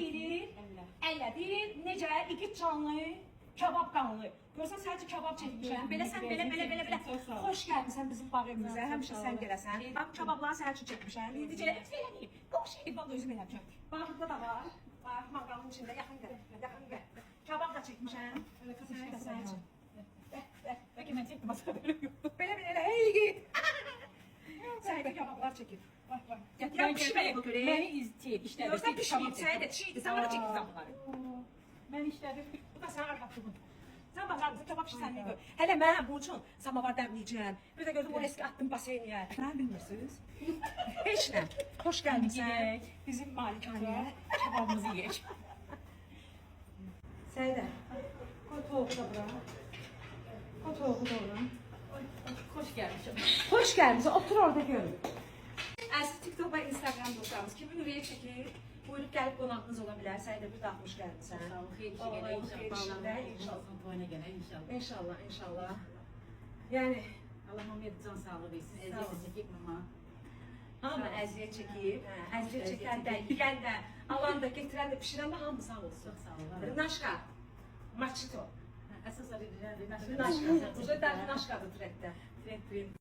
deyilir? Əllə deyir. Necə? İki canlı, kebab qanlı. Görsən sadəcə kebab çəkmişəm. Belə sən belə. Xoş gəlmisən bizim bağ evimizə. Həmişə sən gələsən. Bax kebabları sənin üçün çəkmişəm. İndi eləməyim. Qoş bax özüm eləmişəm. Bax burada da var. Bax manqalın içində yaxın gəl. Kebab da çəkmişəm. Sənin üçün. Peki ben çektim masada böyle yok. Belə hey. Sənə də kebablar çəkir. Bax. Ya pişməyə bu görək. Beni izleyip işte. Görsən pişməyib. Sənə də çiğdir. Sən ona çəkdin zamanları. Ben işledim. Bu da sən arvatdın. Sən baxarsan kebab şişənliyi gör. Hələ mən bunun üçün samavar dəmləyəcəm. Bir də gördüm o eski attım baseynə. Mən bilmirsiniz. Heç nə. Xoş gəlmisən bizim malikanəyə. Kebabımızı yiyek. Sədə. Qoy tovuğu da bura. Qoy tovuğu da ora. Hoş gelmişim. Xoş gəlmisən. Otur orada görün. Əziz TikTok və Instagram dostlarımız kimi ürəyə çəkir. Buyurub gəlib qonağınız ola bilər. Sədə bir də xoş gəlmisən. Sağ olun. Xeyir işe gele inşallah. İnşallah. Boyuna gele inşallah. İnşallah. Yəni Allah Muhammed can sağlığı versin. Eziyet çekip mama. hamı əziyyət çəkib, əziyyət çəkən də, yeyən də, alan da, getirən də, pişirən də hamı sağ olsun. Çok sağ olun. Naşka, machito. Esas arayacağım. Naşka. Burada da naşkadır trəkdə. Direkt